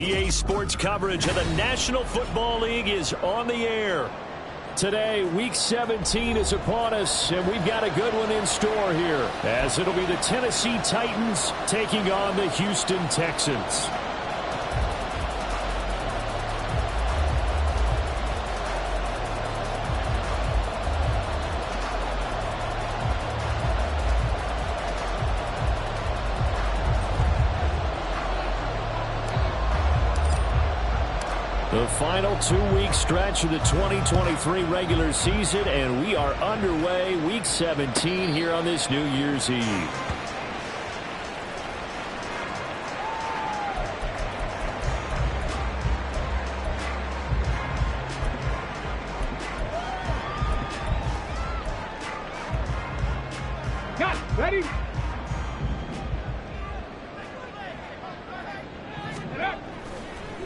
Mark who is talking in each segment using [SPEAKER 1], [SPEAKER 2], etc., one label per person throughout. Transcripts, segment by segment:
[SPEAKER 1] EA Sports coverage of the National Football League is on the air. Today, Week 17 is upon us, and we've got a good one in store here, as it'll be the Tennessee Titans taking on the Houston Texans. The final 2-week stretch of the 2023 regular season, and we are underway Week 17 here on this New Year's Eve.
[SPEAKER 2] Got it. Ready?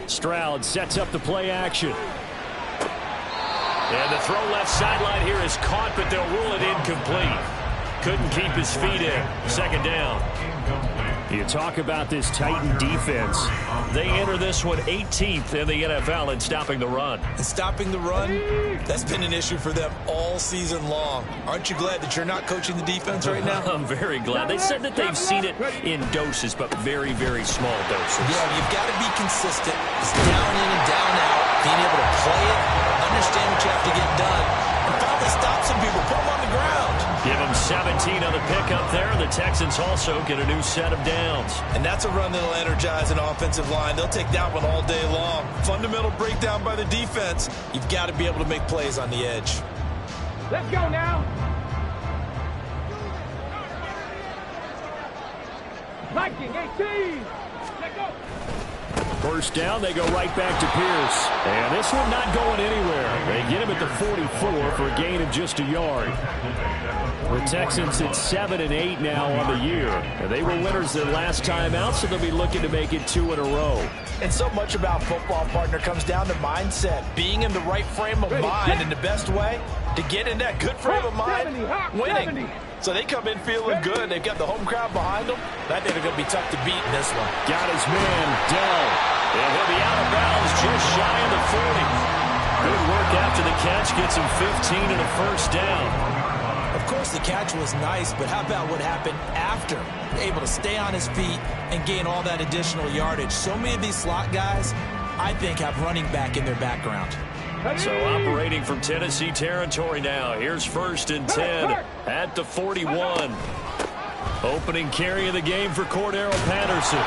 [SPEAKER 1] Stroud sets up the play action. And the throw left sideline here is caught, but they'll rule it incomplete. Couldn't keep his feet in. Second down. You talk about this Titan defense. They enter this one 18th in the NFL in stopping the run.
[SPEAKER 3] And stopping the run, that's been an issue for them all season long. Aren't you glad that you're not coaching the defense right now?
[SPEAKER 1] I'm very glad. They said that they've seen it in doses, but very, very small doses.
[SPEAKER 3] Yeah, you've got to be consistent. It's down in and down out. Being able to play it, understand what you have to get done, and finally stop some people, put them on the ground.
[SPEAKER 1] Give them 17 on the pickup there. The Texans also get a new set of downs.
[SPEAKER 3] And that's a run that'll energize an offensive line. They'll take that one all day long. Fundamental breakdown by the defense. You've got to be able to make plays on the edge.
[SPEAKER 2] Let's go now. Viking 18. Let's go.
[SPEAKER 1] First down, they go right back to Pierce. And this one not going anywhere. They get him at the 44 for a gain of just a yard. The Texans at 7-8 now on the year. And they were winners their last time out, so they'll be looking to make it 2 in a row.
[SPEAKER 3] And so much about football, partner, comes down to mindset. Being in the right frame of mind, and the best way to get in that good frame of mind, winning. So they come in feeling good. They've got the home crowd behind them. I think they're going to be tough to beat in this one.
[SPEAKER 1] Got his man, Dell. And he'll be out of bounds just shy of the 40. Good work after the catch. Gets him 15 and a first down.
[SPEAKER 3] Of course, the catch was nice, but how about what happened after? Able to stay on his feet and gain all that additional yardage. So many of these slot guys, I think, have running back in their background.
[SPEAKER 1] So operating from Tennessee territory now. Here's 1st and 10 at the 41. Opening carry of the game for Cordero Patterson.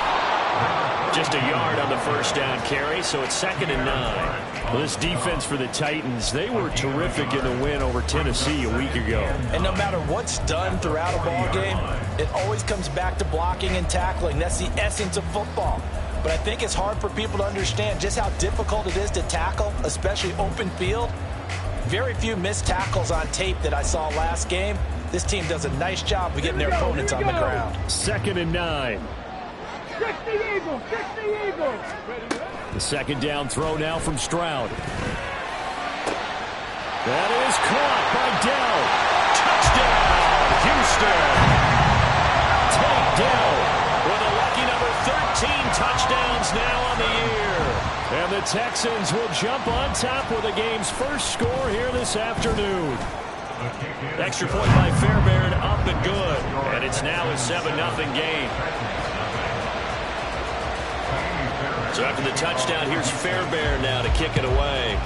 [SPEAKER 1] Just a yard on the first down carry, so it's 2nd and 9. Well, this defense for the Titans, they were terrific in the win over Tennessee a week ago.
[SPEAKER 3] And no matter what's done throughout a ball game, it always comes back to blocking and tackling. That's the essence of football. But I think it's hard for people to understand just how difficult it is to tackle, especially open field. Very few missed tackles on tape that I saw last game. This team does a nice job of getting their opponents on the ground.
[SPEAKER 1] 2nd and 9.
[SPEAKER 2] 60 Eagles, 60 Eagles.
[SPEAKER 1] The second down throw now from Stroud. That is caught by Dell. Touchdown, Houston. Take Dell with a lucky number 13 touchdowns now on the year. And the Texans will jump on top with the game's first score here this afternoon. Extra point by Fairbairn, up and good. And it's now a 7-0 game. So after the touchdown, here's Fairbairn now to kick it away.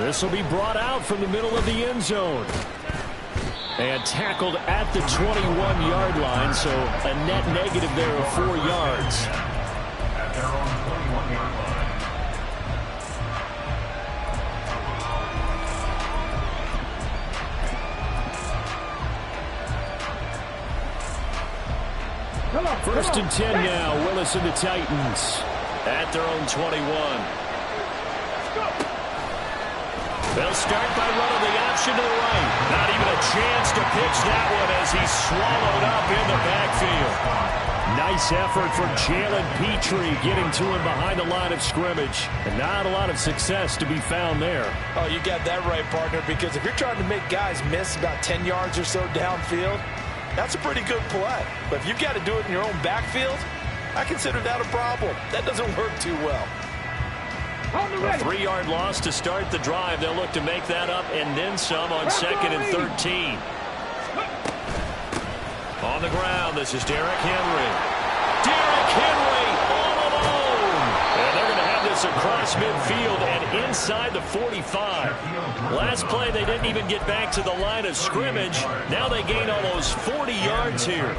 [SPEAKER 1] This will be brought out from the middle of the end zone. And tackled at the 21-yard line, so a net negative there of 4 yards. First and 10 now, Willis and the Titans at their own 21. They'll start by running the option to the right. Not even a chance to pitch that one as he's swallowed up in the backfield. Nice effort from Jalen Petrie getting to him behind the line of scrimmage. And not a lot of success to be found there.
[SPEAKER 3] Oh, you got that right, partner, because if you're trying to make guys miss about 10 yards or so downfield, That's a pretty good play. But if you've got to do it in your own backfield, I consider that a problem. That doesn't work too well.
[SPEAKER 1] A 3-yard loss to start the drive. They'll look to make that up and then some on 2nd and 13. On the ground, this is Derrick Henry. Derrick Henry all alone. And they're going to have this across midfield and inside the 45. Last play, they didn't even get back to the line of scrimmage. Now they gain almost 40 yards here.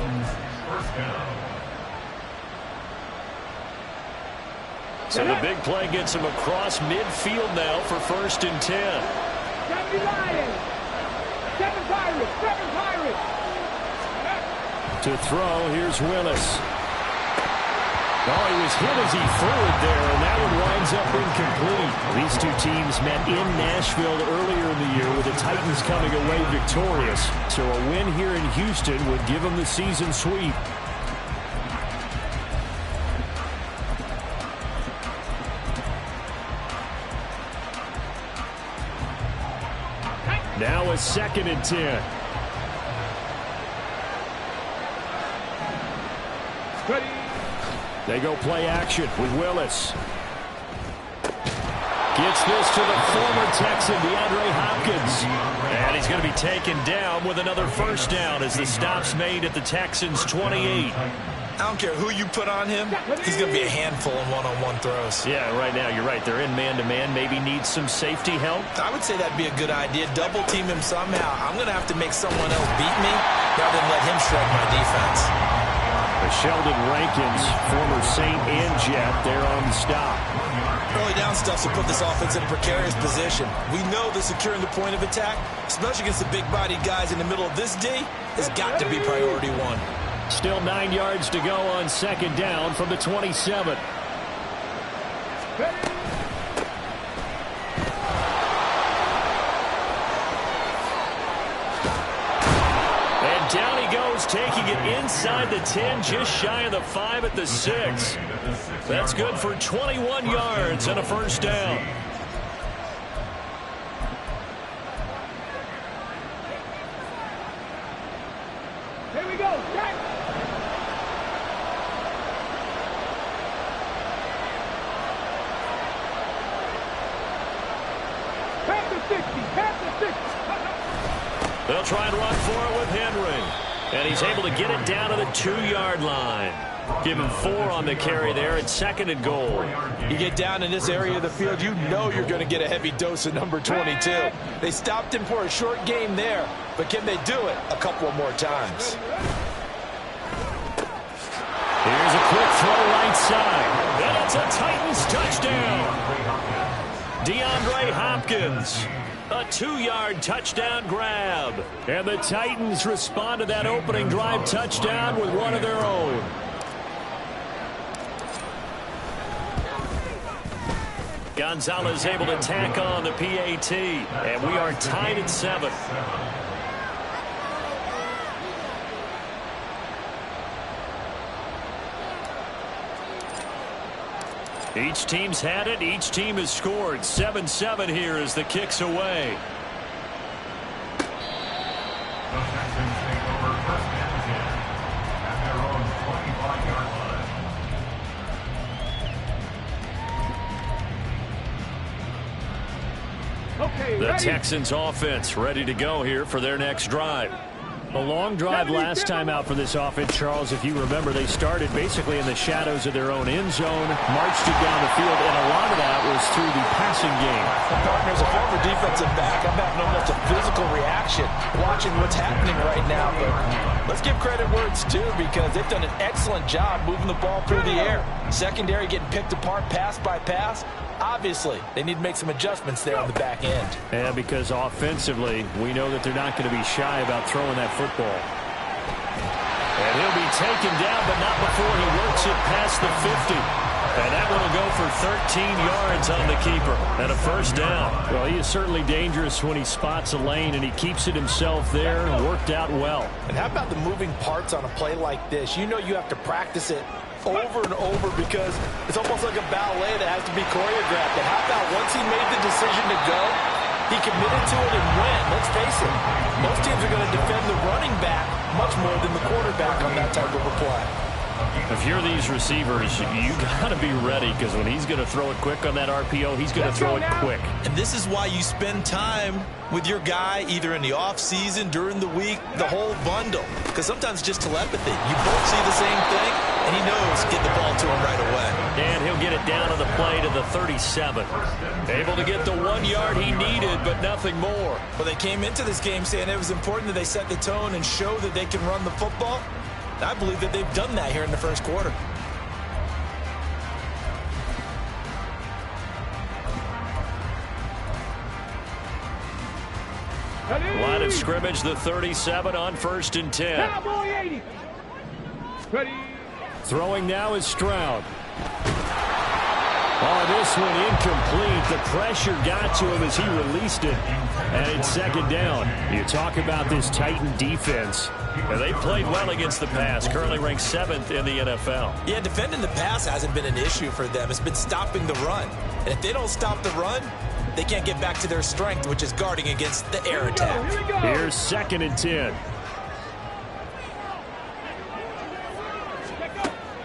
[SPEAKER 1] So the big play gets him across midfield now for 1st and 10.
[SPEAKER 2] 7 Lions. 7 Pirates. 7 Pirates.
[SPEAKER 1] To throw, here's Willis. Oh, he was hit as he threw it there, and that one winds up incomplete. These two teams met in Nashville earlier in the year with the Titans coming away victorious. So a win here in Houston would give them the season sweep. Now a 2nd and 10. They go play action with Willis. Gets this to the former Texan, DeAndre Hopkins. And he's going to be taken down with another 1st down as the stop's made at the Texans' 28.
[SPEAKER 3] I don't care who you put on him. He's going to be a handful in one-on-one throws.
[SPEAKER 1] Yeah, right now, you're right. They're in man-to-man. Maybe needs some safety help.
[SPEAKER 3] I would say that'd be a good idea. Double team him somehow. I'm going to have to make someone else beat me rather than let him shred my defense.
[SPEAKER 1] Sheldon Rankins, former Saint and Jet, there on the stop.
[SPEAKER 3] Early down stuff to put this offense in a precarious position. We know that securing the point of attack, especially against the big-bodied guys in the middle of this D, has got to be priority 1.
[SPEAKER 1] Still 9 yards to go on 2nd down from the 27. And down he goes, taking it inside the 10, just shy of the 5 at the 6. That's good for 21 yards and a 1st down.
[SPEAKER 2] Here we go. Jack. Pass the 60. Pass the 60.
[SPEAKER 1] They'll try and run for it with Henry. And he's able to get it down to the 2-yard line. Give him 4 on the carry there at 2nd and goal.
[SPEAKER 3] You get down in this area of the field, you know you're going to get a heavy dose of number 22. They stopped him for a short game there, but can they do it a couple more times?
[SPEAKER 1] Here's a quick throw right side. And it's a Titans touchdown. DeAndre Hopkins. A 2-yard touchdown grab. And the Titans respond to that opening drive touchdown with one of their own. Gonzalez able to tack on the PAT. And we are tied at 7. Each team's had it. Each team has scored. 7-7 here as the kick's away. The Texans offense ready to go here for their next drive. A long drive last time out for this offense, Charles. If you remember, they started basically in the shadows of their own end zone, marched it down the field, and a lot of that was through the passing game.
[SPEAKER 3] Partner, as a former defensive back, I'm having almost a physical reaction watching what's happening right now. But let's give credit where it's due because they've done an excellent job moving the ball through the air. Secondary getting picked apart pass by pass. Obviously, they need to make some adjustments there on the back end.
[SPEAKER 1] Yeah, because offensively, we know that they're not going to be shy about throwing that football. And he'll be taken down, but not before he works it past the 50. And that one will go for 13 yards on the keeper and a 1st down. Well, he is certainly dangerous when he spots a lane, and he keeps it himself there. Worked out well.
[SPEAKER 3] And how about the moving parts on a play like this? You know you have to practice it over and over because it's almost like a ballet that has to be choreographed. And how about once he made the decision to go, he committed to it and went. Let's face it, most teams are going to defend the running back much more than the quarterback on that type of a play.
[SPEAKER 1] If you're these receivers, you got to be ready, because when he's going to throw it quick on that RPO, he's going to throw it quick.
[SPEAKER 3] And this is why you spend time with your guy either in the offseason, during the week, the whole bundle. Because sometimes it's just telepathy. You both see the same thing, and he knows get the ball to him right away.
[SPEAKER 1] And he'll get it down to the play to the 37. Able to get the 1 yard he needed, but nothing more.
[SPEAKER 3] Well, they came into this game saying it was important that they set the tone and show that they can run the football. I believe that they've done that here in the first quarter.
[SPEAKER 1] Line of scrimmage, the 37 on 1st and 10.
[SPEAKER 2] Cowboy 80. Ready.
[SPEAKER 1] Throwing now is Stroud. Oh, this one incomplete. The pressure got to him as he released it. And it's 2nd down. You talk about this Titan defense. And they played well against the pass. Currently ranked 7th in the NFL.
[SPEAKER 3] Yeah, defending the pass hasn't been an issue for them. It's been stopping the run. And if they don't stop the run, they can't get back to their strength, which is guarding against the air attack.
[SPEAKER 1] Here's 2nd and 10.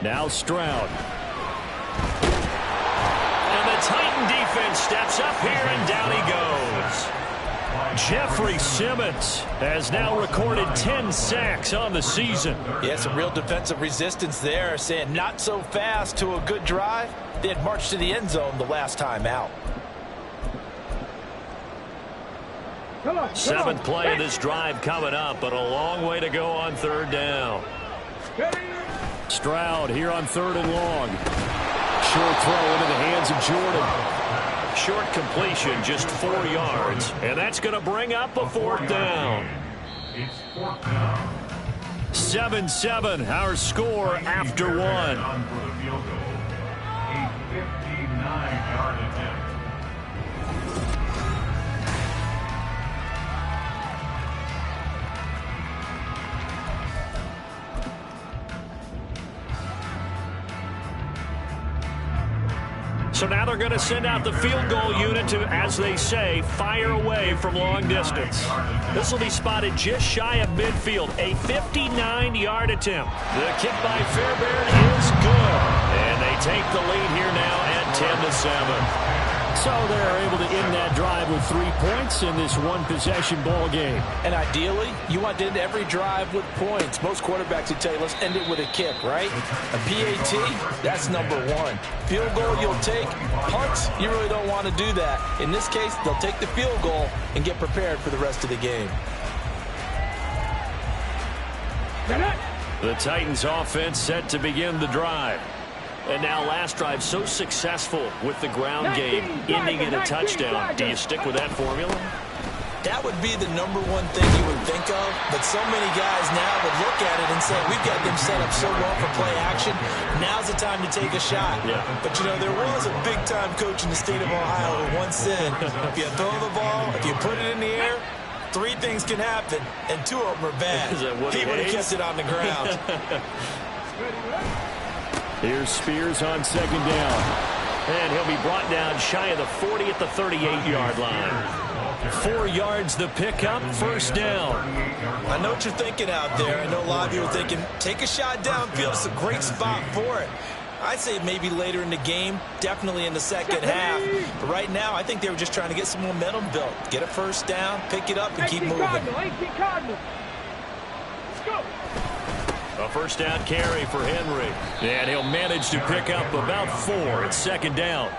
[SPEAKER 1] Now Stroud. And the Titan defense steps up here, and down he goes. Jeffrey Simmons has now recorded 10 sacks on the season.
[SPEAKER 3] Yeah, some real defensive resistance there, saying not so fast to a good drive. They had marched to the end zone the last time out.
[SPEAKER 1] 7th play of this drive coming up, but a long way to go on 3rd down. Stroud here on 3rd and long. Short throw into the hands of Jordan. Short completion, just 4 yards. And that's going to bring up a 4th down. 7-7, our score after 1. So now they're going to send out the field goal unit to, as they say, fire away from long distance. This will be spotted just shy of midfield, a 59-yard attempt. The kick by Fairbairn is good. And they take the lead here now at 10-7. So they're able to end that drive with 3 points in this one-possession ball game.
[SPEAKER 3] And ideally, you want to end every drive with points. Most quarterbacks would tell you, let's end it with a kick, right? A PAT, that's number 1. Field goal you'll take. Punts, you really don't want to do that. In this case, they'll take the field goal and get prepared for the rest of the game.
[SPEAKER 1] The Titans offense set to begin the drive. And now last drive so successful with the ground game, ending in a touchdown. Do you stick with that formula?
[SPEAKER 3] That would be the number 1 thing you would think of, but so many guys now would look at it and say, we've got them set up so well for play action. Now's the time to take a shot. Yeah. But, you know, there was a big-time coach in the state of Ohio who once said, if you throw the ball, if you put it in the air, 3 things can happen, and 2 of them are bad. He would have kept it on the ground.
[SPEAKER 1] Here's Spears on 2nd down. And he'll be brought down shy of the 40 at the 38-yard line. 4 yards the pickup, 1st down.
[SPEAKER 3] I know what you're thinking out there. I know a lot of you are thinking, take a shot downfield. It's a great spot for it. I'd say maybe later in the game, definitely in the second half. But right now, I think they were just trying to get some momentum built. Get a 1st down, pick it up, and keep moving.
[SPEAKER 2] Let's go.
[SPEAKER 1] A 1st down carry for Henry. And he'll manage to pick up about 4. It's 2nd down.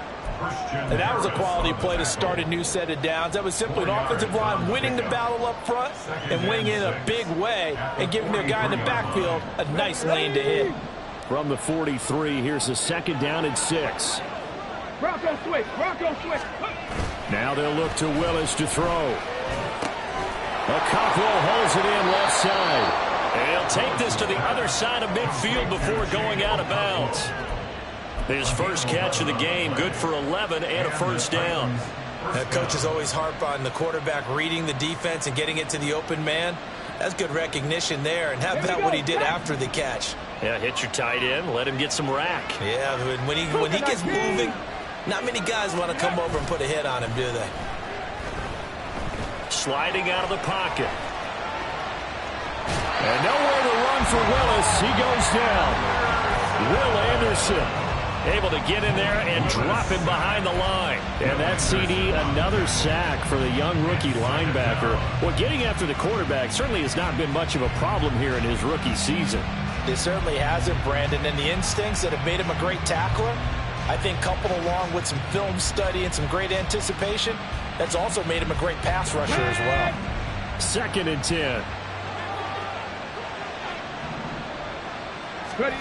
[SPEAKER 3] And that was a quality play to start a new set of downs. That was simply an offensive line winning the battle up front and winning in a big way and giving their guy in the backfield a nice lane to hit.
[SPEAKER 1] From the 43, here's a 2nd down and 6.
[SPEAKER 2] Bronco switch. Bronco switch.
[SPEAKER 1] Now they'll look to Willis to throw. Cockrell holds it in left side. And he'll take this to the other side of midfield before going out of bounds. His first catch of the game, good for 11 and a 1st down.
[SPEAKER 3] Coaches always harp on the quarterback reading the defense and getting it to the open man. That's good recognition there. And how about what he did after the catch?
[SPEAKER 1] Yeah, hit your tight end, let him get some rack.
[SPEAKER 3] Yeah, when he gets moving, not many guys want to come over and put a hit on him, do they?
[SPEAKER 1] Sliding out of the pocket. And nowhere to run for Willis. He goes down. Will Anderson able to get in there and drop him behind the line. And that CD, another sack for the young rookie linebacker. Well, getting after the quarterback certainly has not been much of a problem here in his rookie season.
[SPEAKER 3] It certainly hasn't, Brandon. And the instincts that have made him a great tackler, I think coupled along with some film study and some great anticipation, that's also made him a great pass rusher as well.
[SPEAKER 1] 2nd and 10.
[SPEAKER 2] Ready.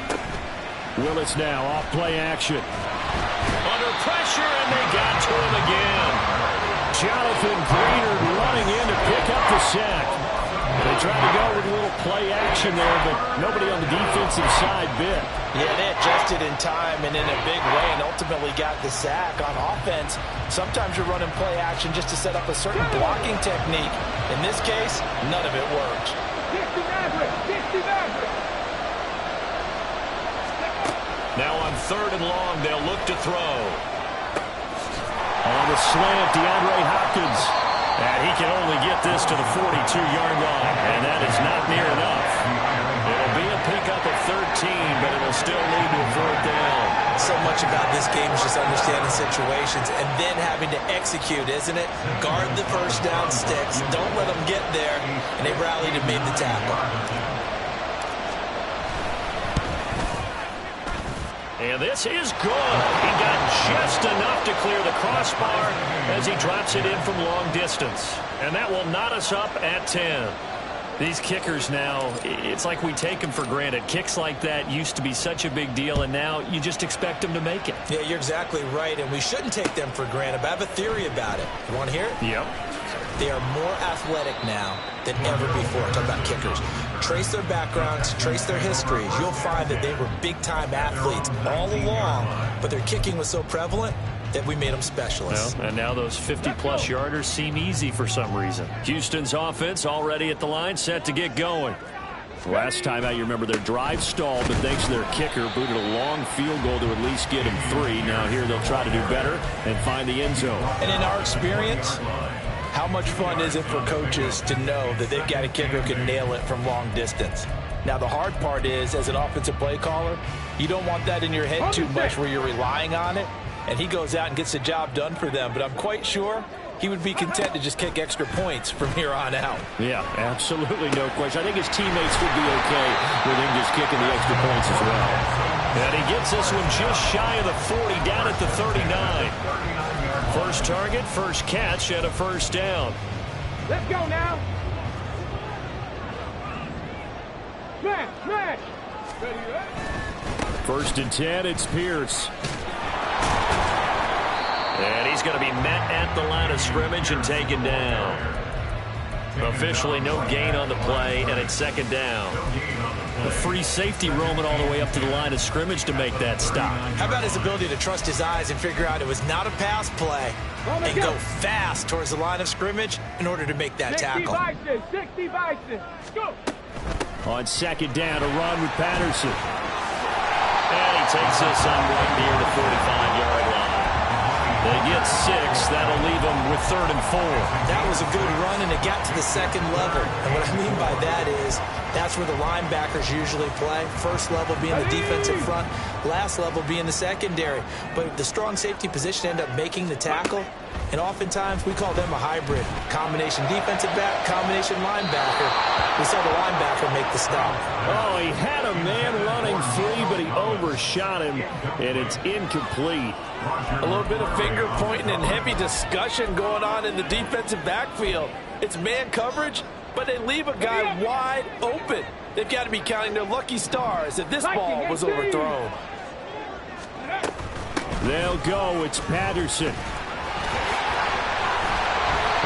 [SPEAKER 1] Willis now off play action. Under pressure, and they got to him again. Jonathan Greenard running in to pick up the sack. They tried to go with a little play action there, but nobody on the defensive side bit.
[SPEAKER 3] Yeah, they adjusted in time and in a big way and ultimately got the sack. On offense, sometimes you're running play action just to set up a certain blocking technique. In this case, none of it worked.
[SPEAKER 2] 60 Maverick! 60 Maverick!
[SPEAKER 1] Now on 3rd and long, they'll look to throw. On the slant, DeAndre Hopkins. And he can only get this to the 42-yard line, and that is not near enough. It'll be a pickup at 13, but it'll still lead to a 4th down.
[SPEAKER 3] So much about this game is just understanding situations and then having to execute, isn't it? Guard the first down sticks. Don't let them get there, and they rallied and made the tackle.
[SPEAKER 1] And this is good. He got just enough to clear the crossbar as he drops it in from long distance. And that will knot us up at 10. These kickers now, it's like we take them for granted. Kicks like that used to be such a big deal, and now you just expect them to make it.
[SPEAKER 3] Yeah, you're exactly right, and we shouldn't take them for granted. But I have a theory about it. You want to hear it?
[SPEAKER 1] Yep.
[SPEAKER 3] They are more athletic now than ever before. I'm talking about kickers. Trace their backgrounds, trace their histories. You'll find that they were big-time athletes all along, but their kicking was so prevalent that we made them specialists.
[SPEAKER 1] Well, and now those 50-plus yarders seem easy for some reason. Houston's offense already at the line, set to get going. Last time out, you remember their drive stalled, but thanks to their kicker, booted a long field goal to at least get him 3. Now here they'll try to do better and find the end zone.
[SPEAKER 3] And in our experience, how much fun is it for coaches to know that they've got a kicker who can nail it from long distance? Now, the hard part is, as an offensive play caller, you don't want that in your head too much where you're relying on it, and he goes out and gets the job done for them. But I'm quite sure he would be content to just kick extra points from here on out.
[SPEAKER 1] Yeah, absolutely no question. I think his teammates would be okay with him just kicking the extra points as well. And he gets this one just shy of the 40, down at the 39. First target, first catch, and a first down.
[SPEAKER 2] Let's go now. Smash, smash. Ready, right?
[SPEAKER 1] 1st and 10, it's Pierce. And he's going to be met at the line of scrimmage and taken down. Officially no gain on the play, and it's 2nd down. A free safety roaming all the way up to the line of scrimmage to make that stop.
[SPEAKER 3] How about his ability to trust his eyes and figure out it was not a pass play and go fast towards the line of scrimmage in order to make that tackle.
[SPEAKER 2] 60 Bison. Go.
[SPEAKER 1] On 2nd down, a run with Patterson. And he takes this on right near the 45-yard line. They get 6. That'll leave them with 3rd and 4.
[SPEAKER 3] That was a good run, and it got to the 2nd level. And what I mean by that is that's where the linebackers usually play. First level being the defensive front, last level being the secondary. But the strong safety position ended up making the tackle. And oftentimes we call them a hybrid. Combination defensive back, combination linebacker. We saw the linebacker make the stop.
[SPEAKER 1] Oh, he had a man running free, but he overshot him, and it's incomplete.
[SPEAKER 4] A little bit of finger pointing and heavy discussion going on in the defensive backfield. It's man coverage, but they leave a guy wide open. They've got to be counting their lucky stars that this ball was overthrown.
[SPEAKER 1] They'll go. It's Patterson.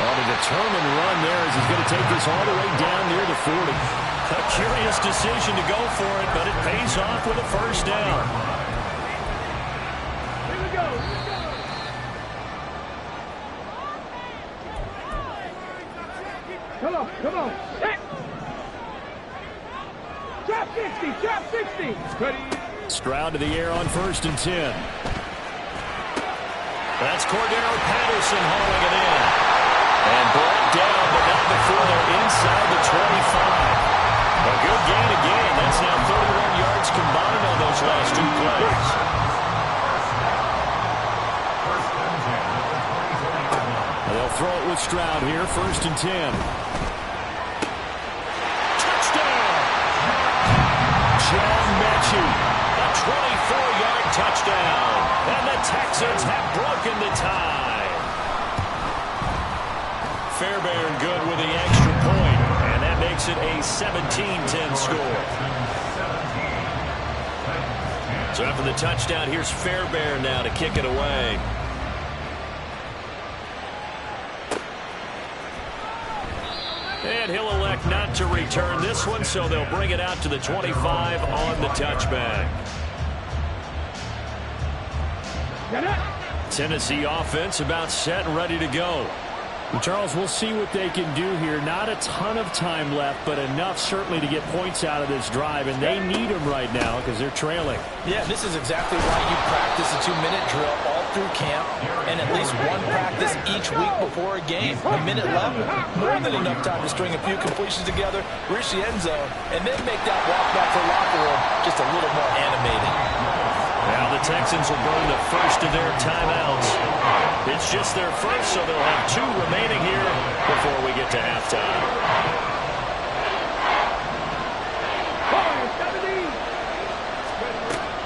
[SPEAKER 1] On a determined run there as he's going to take this all the way down near the 40. A curious decision to go for it, but it pays off with a first down.
[SPEAKER 2] Here we go. Come on, come on. Hit. Drop 60, drop 60. Ready.
[SPEAKER 1] Stroud to the air on 1st and 10. That's Cordero Patterson hauling it in. And brought down, but not before they're inside the 25. A good gain again. That's now 31 yards combined on those last 2 plays. They'll throw it with Stroud here, 1st and 10. Touchdown! John Mechie, a 24-yard touchdown. And the Texans have broken the tie. Fairbairn good with the extra point, and that makes it a 17-10 score. So after the touchdown, here's Fairbairn now to kick it away. And he'll elect not to return this one, so they'll bring it out to the 25 on the touchback. Tennessee offense about set and ready to go.
[SPEAKER 5] Charles, we'll see what they can do here. Not a ton of time left, but enough certainly to get points out of this drive, and they need them right now because they're trailing.
[SPEAKER 3] Yeah, this is exactly why you practice a 2-minute drill all through camp and at least one practice each week before a game. A minute left, more than enough time to string a few completions together, reach the end zone, and then make that walk back to the locker room just a little more animated.
[SPEAKER 1] Now the Texans will burn the first of their timeouts. It's just their first, so they'll have 2 remaining here before we get to halftime.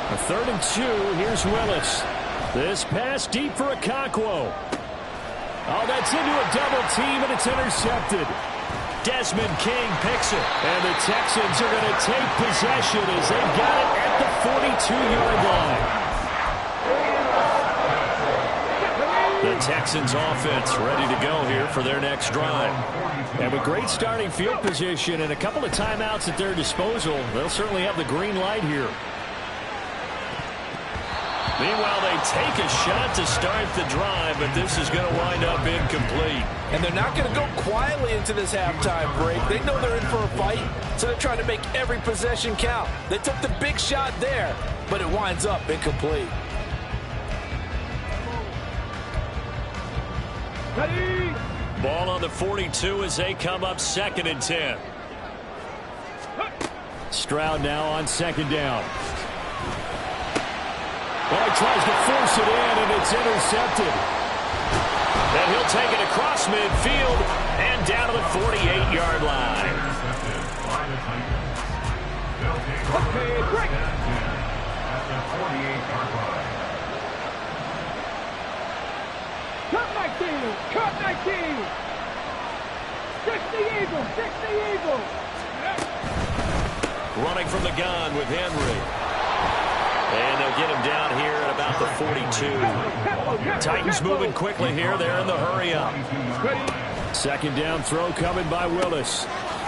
[SPEAKER 5] A 3rd and 2. Here's Willis. This pass deep for Okonkwo. Oh, that's into a double team, and it's intercepted.
[SPEAKER 1] Desmond King picks it.
[SPEAKER 5] And the Texans are going to take possession as they've got it at the 42-yard line.
[SPEAKER 1] The Texans offense ready to go here for their next drive.
[SPEAKER 5] And with great starting field position and a couple of timeouts at their disposal, they'll certainly have the green light here.
[SPEAKER 1] Meanwhile, they take a shot to start the drive, but this is going to wind up incomplete.
[SPEAKER 4] And they're not going to go quietly into this halftime break. They know they're in for a fight, so they're trying to make every possession count. They took the big shot there, but it winds up incomplete.
[SPEAKER 1] Ball on the 42 as they come up 2nd and 10.
[SPEAKER 5] Stroud now on 2nd down. Well, he tries to force it in, and it's intercepted.
[SPEAKER 1] Then he'll take it across midfield and down to the 48-yard line.
[SPEAKER 2] Cut 19! Cut 19! 60 Eagles! 60 Eagles!
[SPEAKER 1] Running from the gun with Henry. And they'll get him down here at about the 42. Titans moving quickly here. They're in the hurry up.
[SPEAKER 5] 2nd down throw coming by Willis.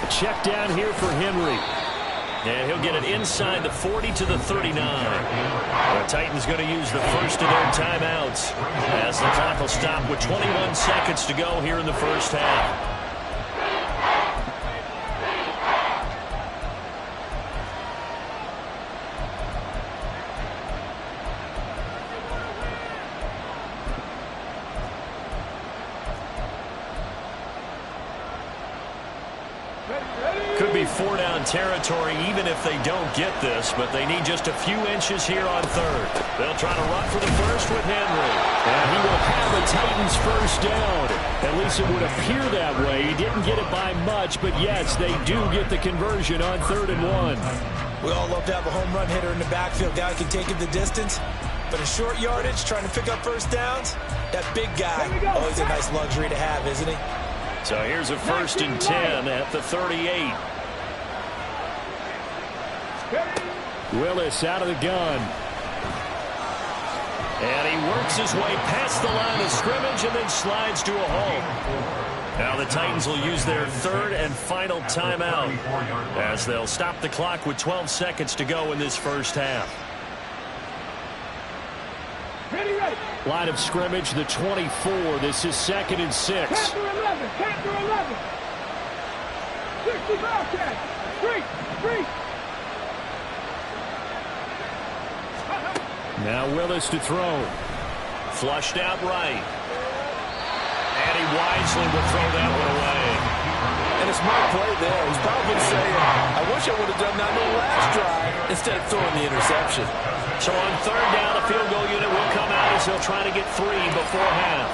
[SPEAKER 5] Check down here for Henry.
[SPEAKER 1] And he'll get it inside the 40 to the 39. The Titans going to use the first of their timeouts as the clock will stop with 21 seconds to go here in the first half. Could be 4-down territory even if they don't get this, but they need just a few inches here on 3rd. They'll try to run for the first with Henry.
[SPEAKER 5] And he will have the Titans first down. At least it would appear that way. He didn't get it by much, but yes, they do get the conversion on 3rd and 1.
[SPEAKER 3] We all love to have a home run hitter in the backfield. Guy can take it the distance. But in short yardage, trying to pick up first downs, that big guy, always a nice luxury to have, isn't he?
[SPEAKER 1] So here's a 1st and 10 at the 38.
[SPEAKER 5] Willis out of the gun.
[SPEAKER 1] And he works his way past the line of scrimmage and then slides to a halt. Now the Titans will use their 3rd and final timeout as they'll stop the clock with 12 seconds to go in this first half.
[SPEAKER 5] Line of scrimmage, the 24. This is 2nd and 6.
[SPEAKER 2] Capture 11! Capture 11! 60 Bobcats! Street!
[SPEAKER 5] Now Willis to throw.
[SPEAKER 1] Flushed out right. And he wisely will throw that one away.
[SPEAKER 4] And a smart play there. He's probably saying, I wish I would have done that in the last drive instead of throwing the interception.
[SPEAKER 5] So on third down, a field goal unit will come out as he'll try to get 3 before half.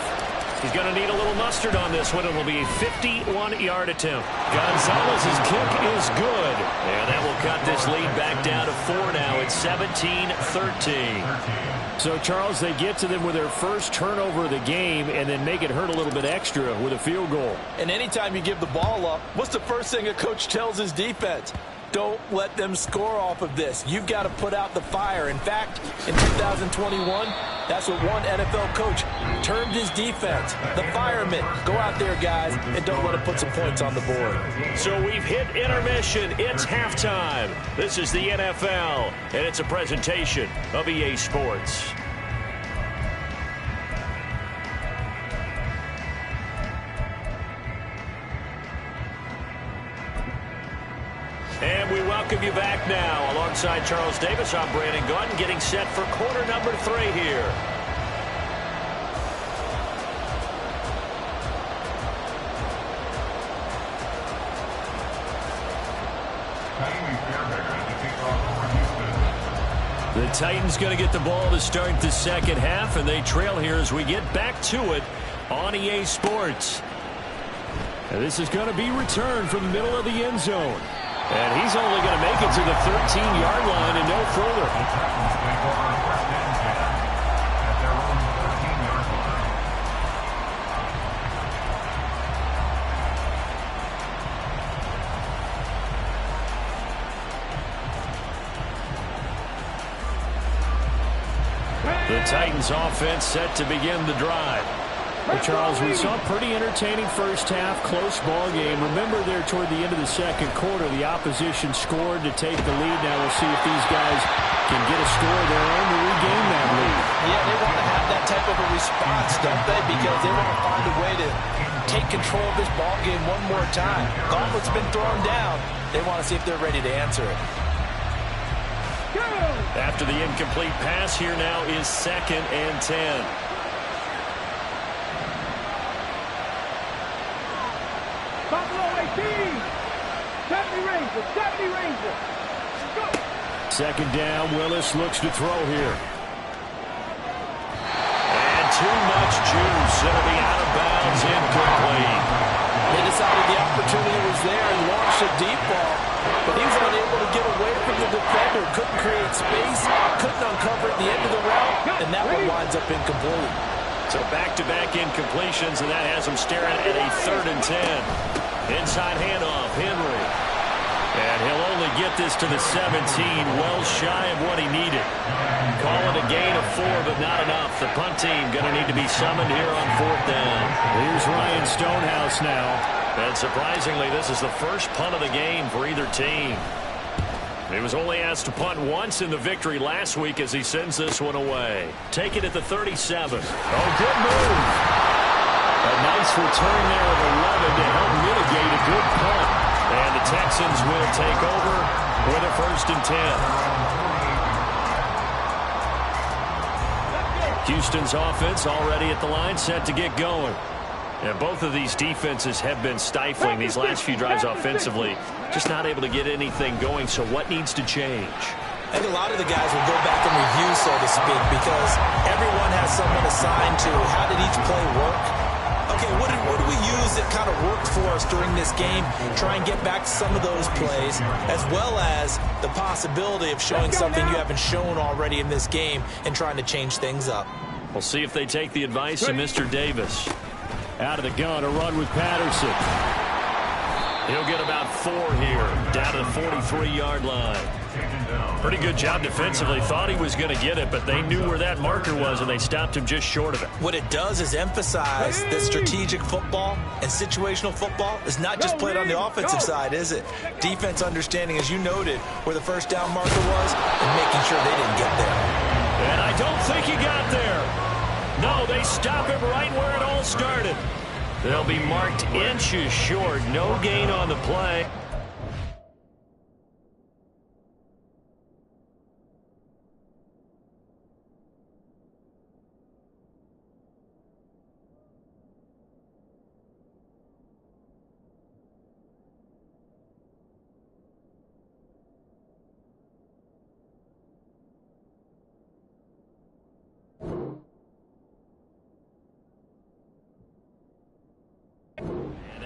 [SPEAKER 5] He's going to need a little mustard on this one. It will be a 51-yard attempt. Gonzalez's kick is good. And that will cut this lead back down to 4 now. It's 17-13. So, Charles, they get to them with their first turnover of the game and then make it hurt a little bit extra with a field goal.
[SPEAKER 4] And anytime you give the ball up, what's the first thing a coach tells his defense? Don't let them score off of this. You've got to put out the fire. In fact, in 2021, that's what one NFL coach termed his defense. The firemen. Go out there, guys, and don't let them put some points on the board.
[SPEAKER 5] So we've hit intermission. It's halftime. This is the NFL, and it's a presentation of EA Sports. And we welcome you back now. Alongside Charles Davis, I'm Brandon Gunn, getting set for quarter number 3 here. The Titans going to get the ball to start the second half, and they trail here as we get back to it on EA Sports. And this is going to be returned from the middle of the end zone. And he's only going to make it to the 13-yard line and no further. The Titans offense set to begin the drive. Well, Charles, we saw a pretty entertaining first half, close ball game. Remember there toward the end of the second quarter, the opposition scored to take the lead. Now we'll see if these guys can get a score of their own to regain that lead.
[SPEAKER 3] Yeah, they want to have that type of a response, don't they? Because they want to find a way to take control of this ball game one more time. Gauntlet's been thrown down. They want to see if they're ready to answer it.
[SPEAKER 5] After the incomplete pass, here now is 2nd and 10.
[SPEAKER 2] Buffalo 18. 70 Rangers. 70 Rangers. Go.
[SPEAKER 5] Second down. Willis looks to throw here. And too much juice. It'll be out of bounds, incomplete.
[SPEAKER 4] They decided the opportunity was there and launched a deep ball, but he was unable to get away from the defender. Couldn't create space, couldn't uncover at the end of the route, and that one winds up incomplete.
[SPEAKER 5] So back-to-back incompletions, and that has him staring at a 3rd and 10. Inside handoff, Henry. And he'll only get this to the 17, well shy of what he needed. Call it a gain of 4, but not enough. The punt team going to need to be summoned here on 4th down. Here's Ryan Stonehouse now. And surprisingly, this is the first punt of the game for either team. He was only asked to punt once in the victory last week as he sends this one away. Take it at the 37. Oh, good move. A nice return there of 11 to help mitigate a good punt. And the Texans will take over with a 1st and 10. Houston's offense already at the line, set to get going. And both of these defenses have been stifling these last few drives offensively. Just not able to get anything going, so what needs to change?
[SPEAKER 3] I think a lot of the guys will go back and review, so to speak, because everyone has someone assigned to how did each play work. Okay, what did we use that kind of worked for us during this game? Try and get back to some of those plays, as well as the possibility of showing something you haven't shown already in this game and trying to change things up.
[SPEAKER 5] We'll see if they take the advice of Mr. Davis. Out of the gun, a run with Patterson. He'll get about 4 here, down to the 43-yard line. Pretty good job defensively. Thought he was going to get it, but they knew where that marker was, and they stopped him just short of it.
[SPEAKER 3] What it does is emphasize that strategic football and situational football is not just played on the offensive side, is it? Defense understanding, as you noted, where the first down marker was and making sure they didn't get there.
[SPEAKER 5] And I don't think he got there. No, they stop him right where it all started. They'll be marked inches short. No gain on the play.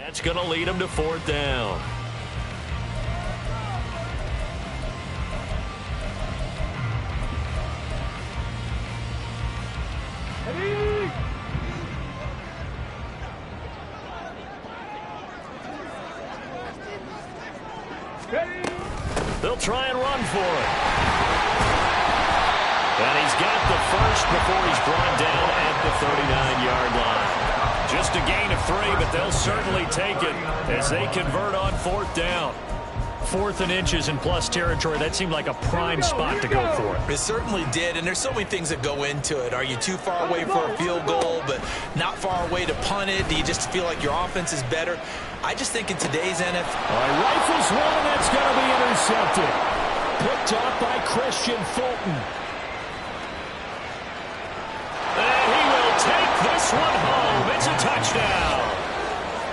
[SPEAKER 5] That's going to lead them to 4th down. They'll try and run for it. And he's got the first before he's brought down at the 39-yard line. Just a gain of 3, but they'll certainly take it as they convert on 4th down. 4th and inches in plus territory. That seemed like a prime spot to go for it.
[SPEAKER 3] It certainly did, and there's so many things that go into it. Are you too far away for a field goal, but not far away to punt it? Do you just feel like your offense is better? I just think in today's NFL...
[SPEAKER 5] All right, rifles one, that's going to be intercepted. Picked off by Christian Fulton. And he will take this one home. It's a touchdown.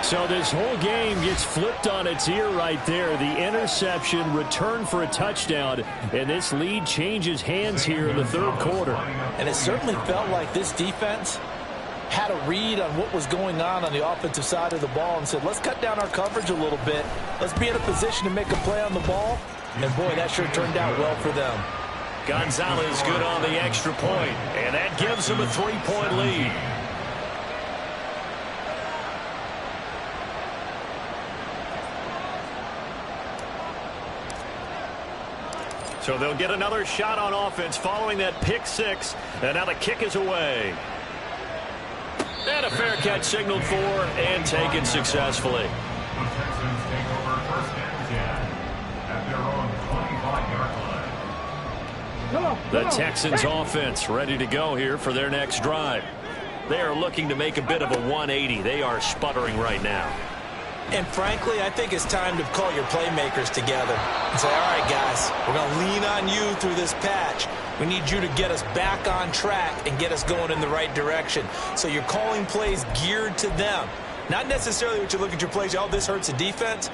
[SPEAKER 5] So this whole game gets flipped on its ear right there. The interception, return for a touchdown, and this lead changes hands here in the 3rd quarter.
[SPEAKER 3] And it certainly felt like this defense had a read on what was going on the offensive side of the ball and said, let's cut down our coverage a little bit. Let's be in a position to make a play on the ball. And, boy, that sure turned out well for them.
[SPEAKER 5] Gonzalez good on the extra point, and that gives them a 3-point lead. So they'll get another shot on offense following that pick 6, and now the kick is away. And a fair catch signaled for and taken successfully.
[SPEAKER 6] The Texans take over 1st and 10 at their own 25-yard line.
[SPEAKER 5] The Texans offense ready to go here for their next drive. They are looking to make a bit of a 180. They are sputtering right now.
[SPEAKER 3] And frankly, I think it's time to call your playmakers together and say, all right, guys, we're going to lean on you through this patch. We need you to get us back on track and get us going in the right direction. So you're calling plays geared to them. Not necessarily what you look at your plays, oh, this hurts the defense.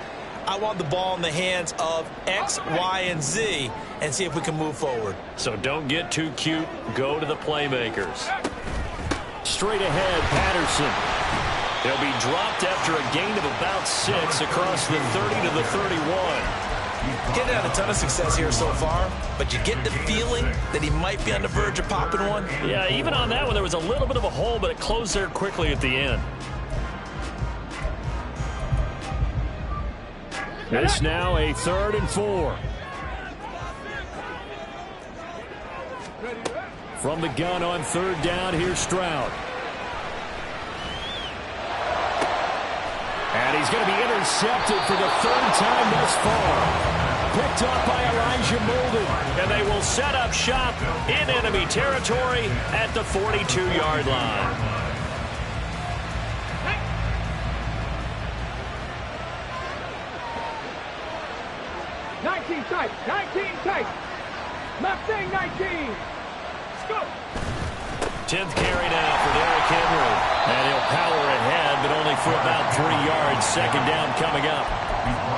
[SPEAKER 3] I want the ball in the hands of X, Y, and Z and see if we can move forward.
[SPEAKER 5] So don't get too cute. Go to the playmakers. Straight ahead, Patterson. They'll be dropped after a gain of about 6 across the 30 to the 31.
[SPEAKER 3] Getting out a ton of success here so far, but you get the feeling that he might be on the verge of popping one.
[SPEAKER 5] Yeah, even on that one, there was a little bit of a hole, but it closed there quickly at the end. It's now a 3rd and 4. From the gun on 3rd down, here's Stroud. And he's going to be intercepted for the 3rd time thus far. Picked up by Elijah Molden. And they will set up shop in enemy territory at the 42-yard line.
[SPEAKER 2] Tight, 19 tight. Left thing, 19. Let's go.
[SPEAKER 5] 10th carry now for Derrick Henry. And he'll power ahead, but only for about 3 yards. 2nd down coming up.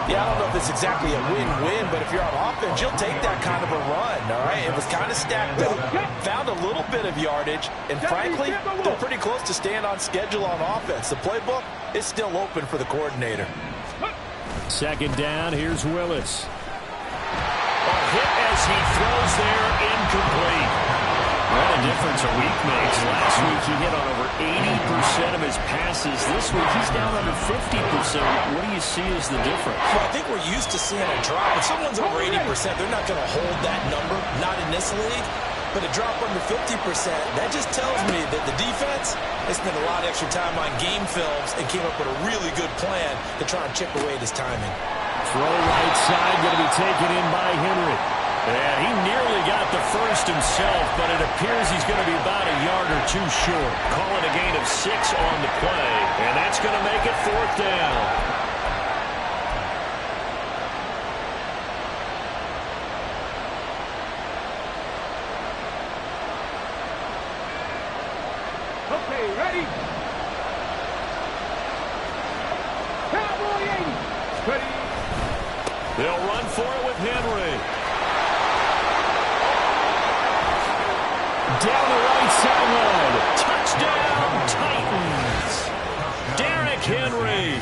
[SPEAKER 3] Yeah, I don't know if it's exactly a win-win, but if you're on offense, you'll take that kind of a run, all right? It was kind of stacked up, found a little bit of yardage, and frankly, they're pretty close to staying on schedule on offense. The playbook is still open for the coordinator.
[SPEAKER 5] 2nd down, here's Willis. A hit as he throws there, incomplete. What a difference a week makes. Last week he hit on over 80% of his passes. This week he's down under 50%. What do you see as the difference?
[SPEAKER 3] Well, I think we're used to seeing a drop. If someone's over 80%, they're not going to hold that number, not in this league. But a drop under 50%, that just tells me that the defense has spent a lot of extra time on game films and came up with a really good plan to try and chip away at his timing.
[SPEAKER 5] Throw right side, going to be taken in by Henry. And he nearly got the first himself, but it appears he's going to be about a yard or 2 short. Calling a gain of 6 on the play, and that's going to make it 4th down.
[SPEAKER 2] Okay, ready? Cowboy 80. Ready?
[SPEAKER 5] They'll run for it with Henry. Down the right sideline. Touchdown, Titans. Derrick Henry.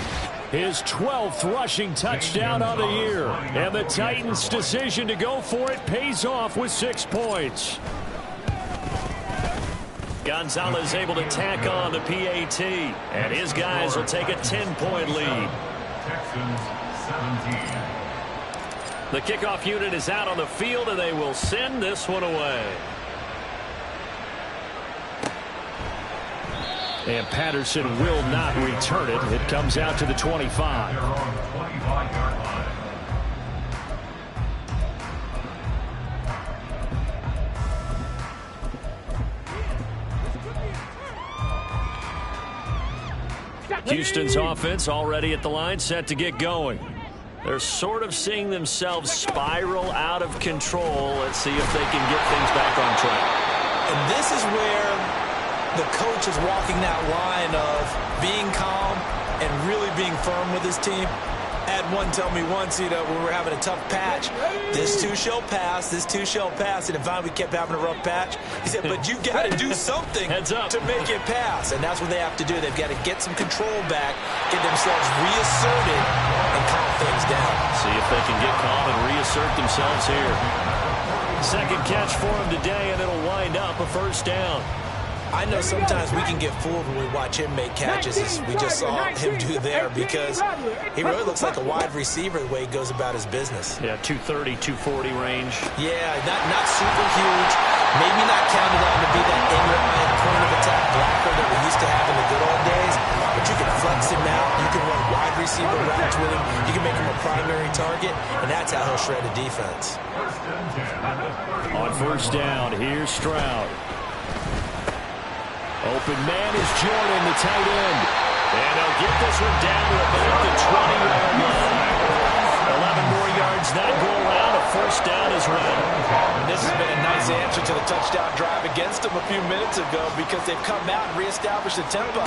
[SPEAKER 5] His 12th rushing touchdown on the year. And the Titans' decision to go for it pays off with 6 points. Gonzalez able to tack on the PAT. And his guys will take a 10-point lead.
[SPEAKER 6] Texans 17.
[SPEAKER 5] The kickoff unit is out on the field, and they will send this one away. And Patterson will not return it. It comes out to the 25.
[SPEAKER 6] They're on the 25-yard line.
[SPEAKER 5] Houston's offense already at the line, set to get going. They're sort of seeing themselves spiral out of control. Let's see if they can get things back on track.
[SPEAKER 3] And this is where the coach is walking that line of being calm and really being firm with his team. Had one tell me once, when we were having a tough patch, this too shall pass, this too shall pass. And finally we kept having a rough patch. He said, but you got to do something to make it pass. And that's what they have to do. They've got to get some control back, get themselves reasserted, and calm things down.
[SPEAKER 5] See if they can get calm and reassert themselves here. Second catch for him today, and it'll wind up a first down.
[SPEAKER 3] I know sometimes we can get fooled when we watch him make catches, as we just saw him do there, because he really looks like a wide receiver the way he goes about his business.
[SPEAKER 5] Yeah, 230, 240 range.
[SPEAKER 3] Yeah, not super huge. Maybe not counted on to be that in-line point-of-attack blocker that we used to have in the good old days, but you can flex him out. You can run wide receiver routes with him. You can make him a primary target, and that's how he'll shred a defense.
[SPEAKER 5] On first down, here's Stroud. Open man is Jordan, the tight end. And they'll get this one down to about the 20-yard line. 11 more yards, that go around. A first down as well.
[SPEAKER 3] And this has been a nice answer to the touchdown drive against them a few minutes ago, because they've come out and reestablished the tempo.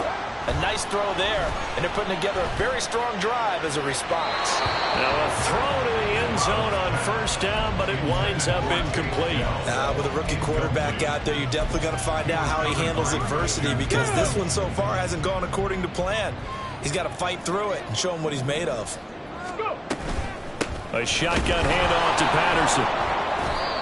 [SPEAKER 3] A nice throw there, and they're putting together a very strong drive as a response.
[SPEAKER 5] Now a throw to the end zone on first down, but it winds up incomplete.
[SPEAKER 3] With a rookie quarterback out there, you're definitely going to find out how he handles adversity, because this one so far hasn't gone according to plan. He's got to fight through it and show him what he's made of.
[SPEAKER 5] A shotgun handoff to Patterson.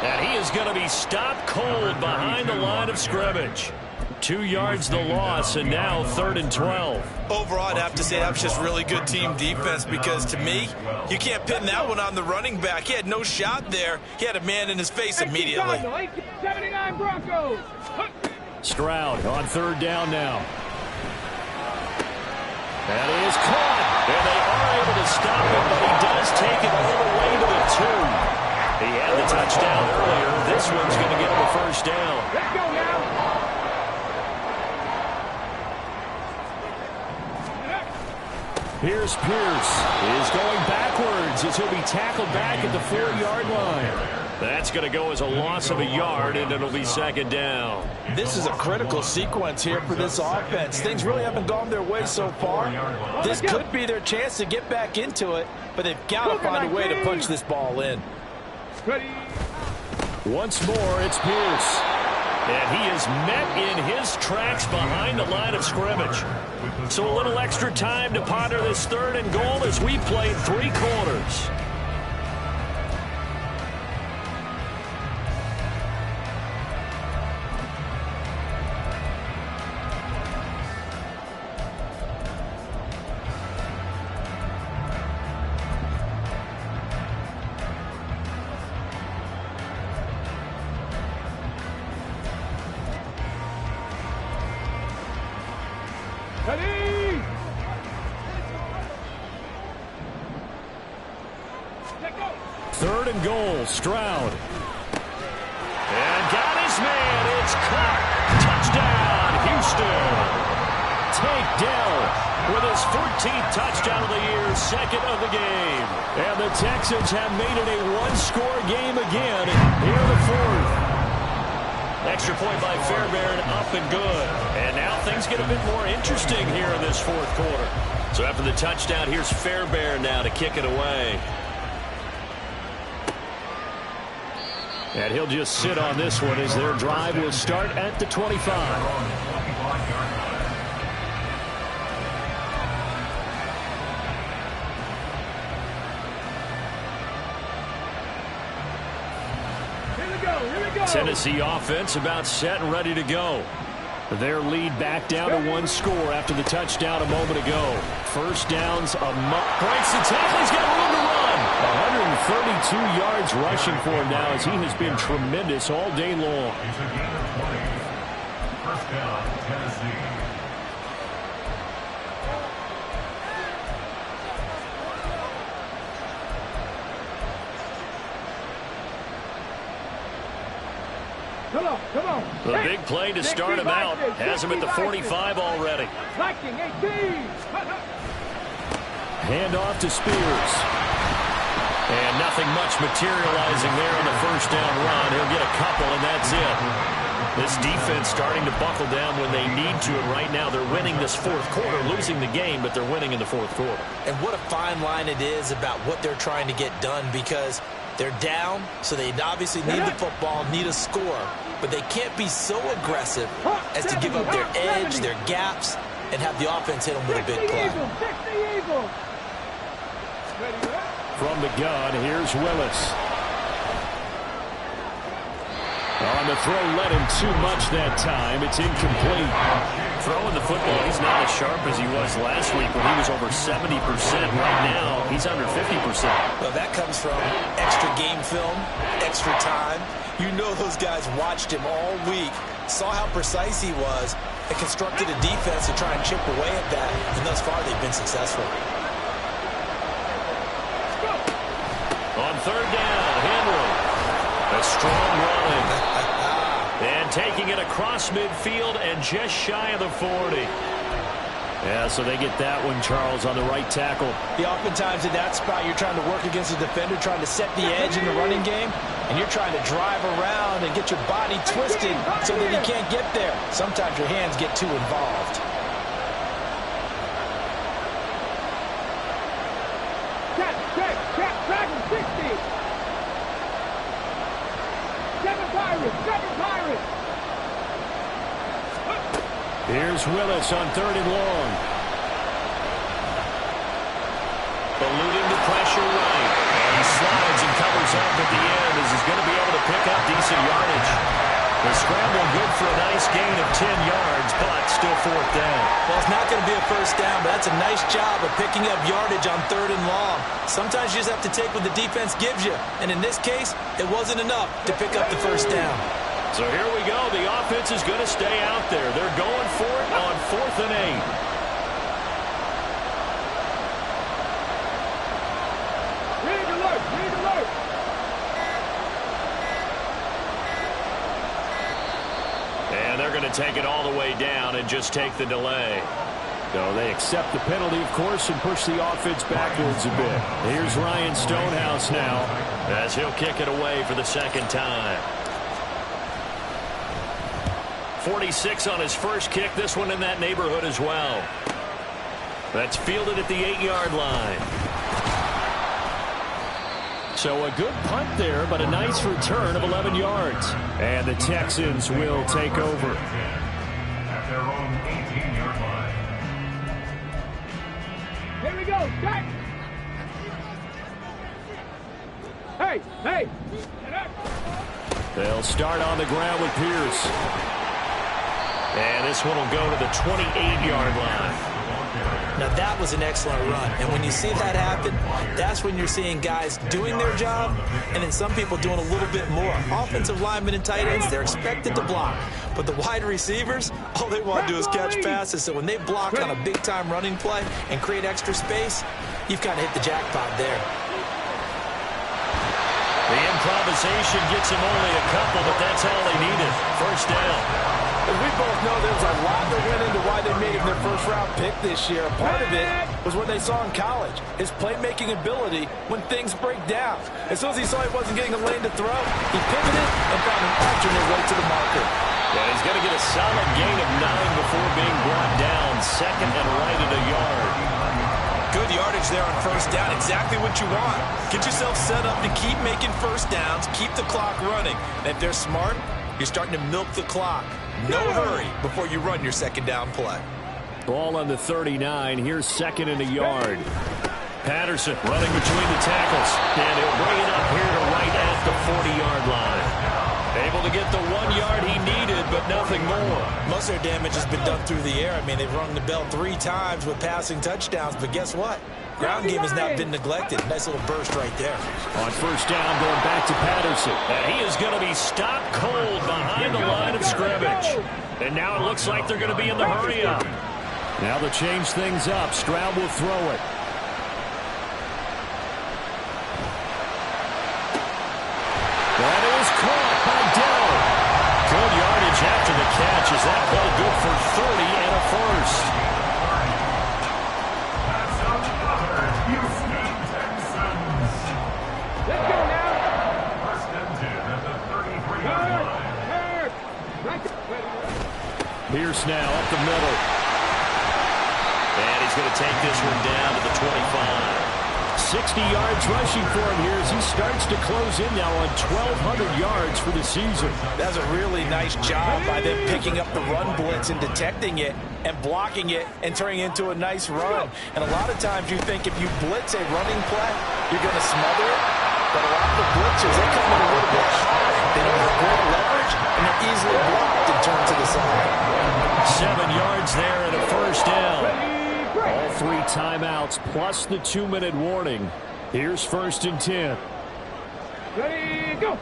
[SPEAKER 5] And he is going to be stopped cold behind the line of scrimmage. 2 yards the loss, and now 3rd and 12.
[SPEAKER 3] Overall, I'd have to say that was just really good team defense, because to me, you can't pin that one on the running back. He had no shot there. He had a man in his face immediately.
[SPEAKER 2] 79 Broncos.
[SPEAKER 5] Stroud on 3rd down now. That is caught. And they are able to stop him, but he does take it all the way to the 2. He had the touchdown earlier. This one's going to get him a first down.
[SPEAKER 2] Let's go now.
[SPEAKER 5] Here's Pierce. He's going backwards as he'll be tackled back at the 4-yard line. That's going to go as a loss of a yard, and it'll be 2nd down.
[SPEAKER 3] This is a critical sequence here for this offense. Things really haven't gone their way so far. This could be their chance to get back into it, but they've got to find a way to punch this ball in.
[SPEAKER 2] Ready.
[SPEAKER 5] Once more, it's Pierce. And he is met in his tracks behind the line of scrimmage. So a little extra time to ponder this 3rd and goal as we play 3 quarters.
[SPEAKER 2] Ready.
[SPEAKER 5] 3rd and goal, Stroud. And got his man. It's caught. Touchdown, Houston. Tank Dell with his 14th touchdown of the year, 2nd of the game. And the Texans have made it a 1-score game again. Here the 4th. Extra point by Fairbairn, up and good. And now things get a bit more interesting here in this 4th quarter. So after the touchdown, here's Fairbairn now to kick it away. And he'll just sit on this one as their drive will start at the 25. Tennessee offense about set and ready to go. Their lead back down to one score after the touchdown a moment ago. First downs breaks the tackle. He's got room to run. 132 yards rushing for him now as he has been tremendous all day long.
[SPEAKER 6] It's a gain of 20. First down, Tennessee.
[SPEAKER 2] Come on.
[SPEAKER 5] The big play to start him out. Has him at the 45 already.
[SPEAKER 2] Liking 18.
[SPEAKER 5] Hand off to Spears. And nothing much materializing there on the first down run. He'll get a couple, and that's it. This defense starting to buckle down when they need to, and right now they're winning this fourth quarter, losing the game, but they're winning in the fourth quarter.
[SPEAKER 3] And what a fine line it is about what they're trying to get done, because they're down, so they obviously need the football, need a score, but they can't be so aggressive as to give up their edge, their gaps, and have the offense hit them with a big play.
[SPEAKER 5] From the gun, here's Willis. On the throw, led him too much that time. It's incomplete. Throwing the football, he's not as sharp as he was last week when he was over 70%. Right now, he's under 50%.
[SPEAKER 3] Well, that comes from extra game film, extra time. You know those guys watched him all week, saw how precise he was, and constructed a defense to try and chip away at that. And thus far, they've been successful.
[SPEAKER 5] On third down, Henry. A strong run. And taking it across midfield and just shy of the 40. Yeah, so they get that one, Charles, on the right tackle.
[SPEAKER 3] Yeah, oftentimes in that spot, you're trying to work against a defender, trying to set the edge in the running game, and you're trying to drive around and get your body twisted so that he can't get there. Sometimes your hands get too involved.
[SPEAKER 2] Check, 60. Seven Pirates.
[SPEAKER 5] Here's Willis on third and long. Eluding the pressure right. And he slides and covers up at the end as he's going to be able to pick up decent yardage. The scramble good for a nice gain of 10 yards, but still fourth down.
[SPEAKER 3] Well, it's not going to be a first down, but that's a nice job of picking up yardage on third and long. Sometimes you just have to take what the defense gives you. And in this case, it wasn't enough to pick up the first down.
[SPEAKER 5] So here we go. The offense is going to stay out there. They're going for it on 4th and 8.
[SPEAKER 2] Read alert.
[SPEAKER 5] And they're going to take it all the way down and just take the delay. So they accept the penalty, of course, and push the offense backwards a bit. Here's Ryan Stonehouse now as he'll kick it away for the second time. 46 on his first kick. This one in that neighborhood as well. That's fielded at the 8-yard line. So a good punt there, but a nice return of 11 yards. And the Texans will take over.
[SPEAKER 6] At their own 18-yard line.
[SPEAKER 2] Here we go. Check. Hey.
[SPEAKER 5] They'll start on the ground with Pierce. And this one will go to the 28-yard line.
[SPEAKER 3] Now, that was an excellent run. And when you see that happen, that's when you're seeing guys doing their job and then some people doing a little bit more. Offensive linemen and tight ends, they're expected to block. But the wide receivers, all they want to do is catch passes. So when they block on a big-time running play and create extra space, you've kind of hit the jackpot there.
[SPEAKER 5] The improvisation gets him only a couple, but that's all they needed. First down.
[SPEAKER 4] As we both know, there was a lot that went into why they made him their first-round pick this year. Part of it was what they saw in college, his playmaking ability when things break down. As soon as he saw he wasn't getting a lane to throw, he pivoted and found an alternate way to the marker.
[SPEAKER 5] Yeah, he's going to get a solid gain of 9 before being brought down. Second and right at a yard.
[SPEAKER 3] Good yardage there on first down. Exactly what you want. Get yourself set up to keep making first downs, keep the clock running. And if they're smart, you're starting to milk the clock. No hurry before you run your second down play.
[SPEAKER 5] Ball on the 39. Here's second and a yard. Patterson running between the tackles. And he'll bring it up here to right at the 40-yard line. Able to get the 1 yard he needed, but nothing more.
[SPEAKER 3] Most of their damage has been done through the air. I mean, they've rung the bell 3 times with passing touchdowns, but guess what? Ground game has not been neglected. Nice little burst right there.
[SPEAKER 5] On first down, going back to Patterson. And he is going to be stopped cold behind the line of scrimmage. And now it looks like they're going to be in the hurry-up. Now to change things up, Stroud will throw it. That is caught by Dell. Good yardage after the catch. Is that play good for 30 and a first? Pierce now up the middle. And he's going to take this one down to the 25. 60 yards rushing for him here as he starts to close in now on 1,200 yards for the season.
[SPEAKER 3] That's a really nice job by them picking up the run blitz and detecting it and blocking it and turning it into a nice run. And a lot of times you think if you blitz a running play, you're going to smother it. But a lot of the blitzers, they come in a little bit high. They don't have great leverage, and they're easily blocked and turned to the side.
[SPEAKER 5] 7 yards there and a first down. All 3 timeouts plus the 2-minute warning. Here's 1st and 10.
[SPEAKER 2] Ready, go.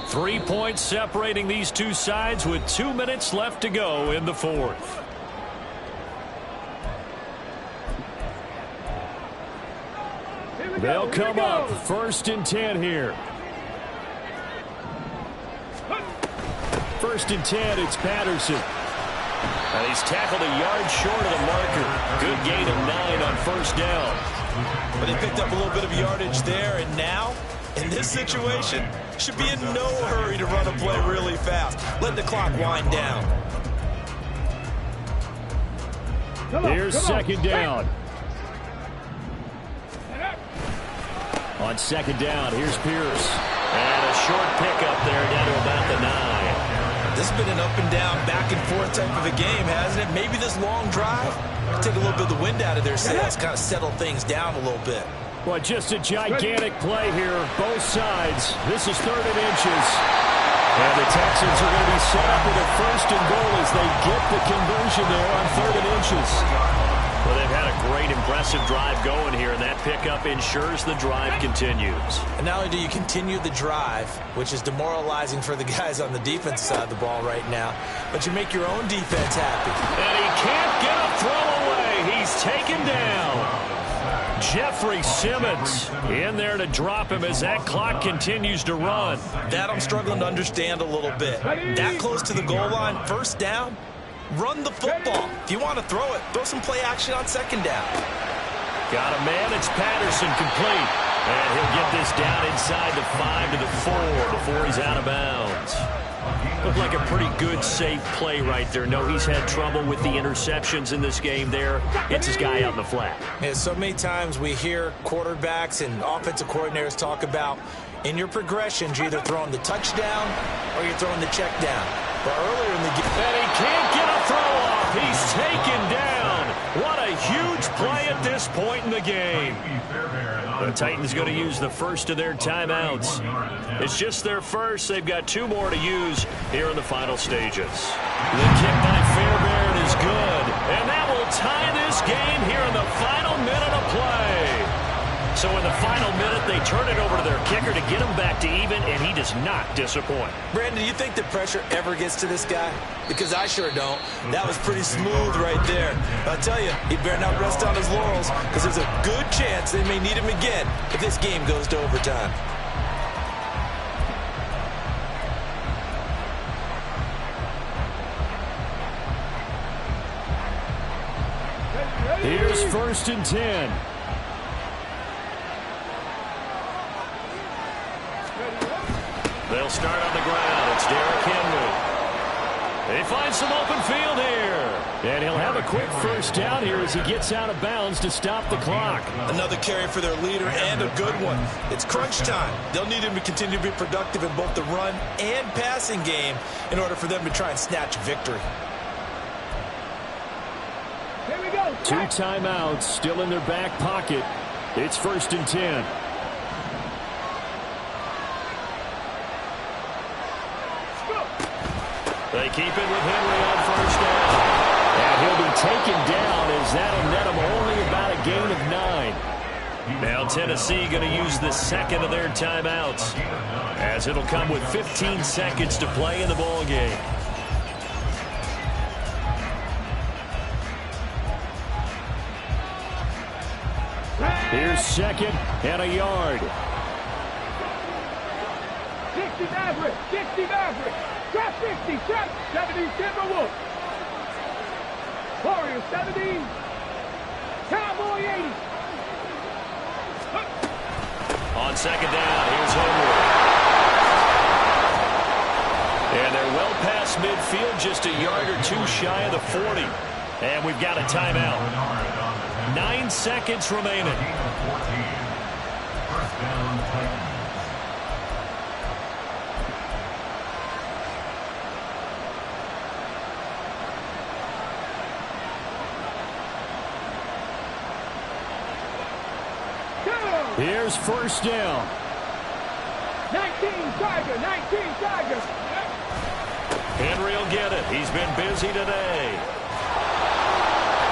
[SPEAKER 5] 3 points separating these two sides with 2 minutes left to go in the 4th. They'll come up 1st and 10 here. 1st and 10, it's Patterson. And he's tackled a yard short of the marker. Good gain of 9 on first down.
[SPEAKER 3] But he picked up a little bit of yardage there, and now, in this situation, should be in no hurry to run a play really fast. Let the clock wind down.
[SPEAKER 5] Here's 2nd down. On 2nd down, here's Pierce. And a short pickup there down to about the 9.
[SPEAKER 3] This has been an up-and-down, back-and-forth type of a game, hasn't it? Maybe this long drive take a little bit of the wind out of their sails, kind of settle things down a little bit.
[SPEAKER 5] Well, just a gigantic play here, both sides. This is 3rd and inches. And the Texans are going to be set up with a 1st and goal as they get the conversion there on 3rd and inches. Well, they've had a great, impressive drive going here, and that pickup ensures the drive continues.
[SPEAKER 3] And not only do you continue the drive, which is demoralizing for the guys on the defense side of the ball right now, but you make your own defense happy.
[SPEAKER 5] And he can't get a throw away. He's taken down. Jeffrey Simmons in there to drop him as that clock continues to run.
[SPEAKER 3] That I'm struggling to understand a little bit. That close to the goal line, 1st down, run the football. If you want to throw it, throw some play action on 2nd down.
[SPEAKER 5] Got a man. It's Patterson complete. And he'll get this down inside the 5 to the 4 before he's out of bounds. Looked like a pretty good, safe play right there. No, he's had trouble with the interceptions in this game there. Hits his guy out in the flat.
[SPEAKER 3] Yeah, so many times we hear quarterbacks and offensive coordinators talk about in your progressions, you're either throwing the touchdown or you're throwing the check down. But earlier in the game...
[SPEAKER 5] And he can't get a throw off. He's taken down. What a huge play at this point in the game. The Titans going to use the first of their timeouts. It's just their first. They've got 2 more to use here in the final stages. The kick by Fairbairn is good. And that will tie this game here in the final minute of play. So in the final minute, they turn it over to their kicker to get him back to even, and he does not disappoint.
[SPEAKER 3] Brandon, do you think the pressure ever gets to this guy? Because I sure don't. That was pretty smooth right there. I'll tell you, he better not rest on his laurels, because there's a good chance they may need him again if this game goes to overtime.
[SPEAKER 5] Here's 1st and 10. They'll start on the ground. It's Derrick Henry. They find some open field here. And he'll have a quick first down here as he gets out of bounds to stop the clock.
[SPEAKER 3] Another carry for their leader and a good one. It's crunch time. They'll need him to continue to be productive in both the run and passing game in order for them to try and snatch victory.
[SPEAKER 2] Here we go.
[SPEAKER 5] 2 timeouts still in their back pocket. It's 1st and 10. They keep it with Henry on first down. And he'll be taken down as that'll net him only about a gain of 9. Now Tennessee going to use the second of their timeouts, as it'll come with 15 seconds to play in the ball game. Here's second and a yard.
[SPEAKER 2] 60 Maverick, 60 Maverick. Trap 60, trap 70 Timberwolves. Warriors 70. Cowboy 80.
[SPEAKER 5] On second down, here's Henry. And they're well past midfield, just a yard or two shy of the 40. And we've got a timeout. 9 seconds remaining.
[SPEAKER 6] First down, Titans.
[SPEAKER 5] Here's first down.
[SPEAKER 2] 19 Tiger, 19 Tiger.
[SPEAKER 5] Henry will get it. He's been busy today.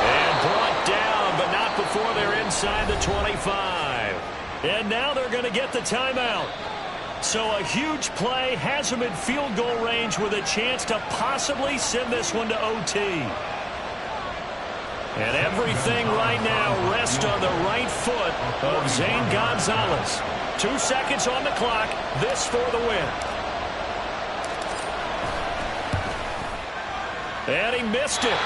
[SPEAKER 5] And brought down, but not before they're inside the 25. And now they're going to get the timeout. So a huge play has them in field goal range with a chance to possibly send this one to OT. And everything right now rests on the right foot of Zane Gonzalez. 2 seconds on the clock. This for the win. And he missed it.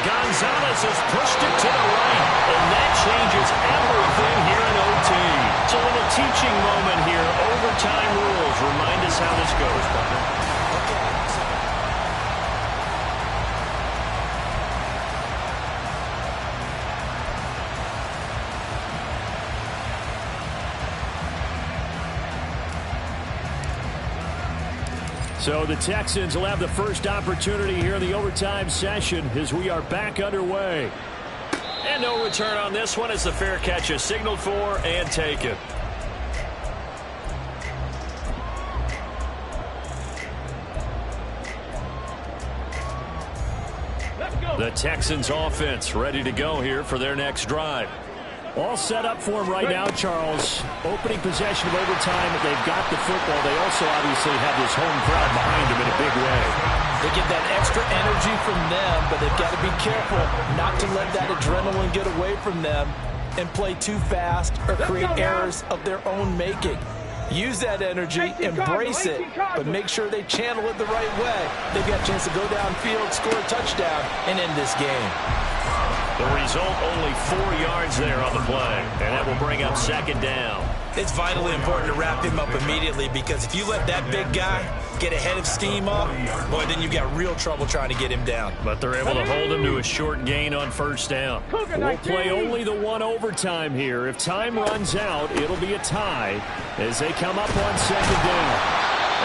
[SPEAKER 5] Gonzalez has pushed it to the right. And that changes everything here in OT. It's a little teaching moment here. Overtime rules. Remind us how this goes, partner. So the Texans will have the first opportunity here in the overtime session as we are back underway. And no return on this one as the fair catch is signaled for and taken. The Texans offense ready to go here for their next drive. All set up for him right now, Charles. Opening possession of overtime. They've got the football. They also obviously have this home crowd behind them in a big way.
[SPEAKER 3] They get that extra energy from them, but they've got to be careful not to let that adrenaline get away from them and play too fast or create errors of their own making. Use that energy, embrace it, but make sure they channel it the right way. They've got a chance to go downfield, score a touchdown, and end this game.
[SPEAKER 5] The result, only 4 yards there on the play, and that will bring up second down.
[SPEAKER 3] It's vitally important to wrap him up immediately, because if you let that big guy get ahead of steam up, boy, then you've got real trouble trying to get him down.
[SPEAKER 5] But they're able to hold him to a short gain on first down. We'll play only the one overtime here. If time runs out, it'll be a tie as they come up on second down.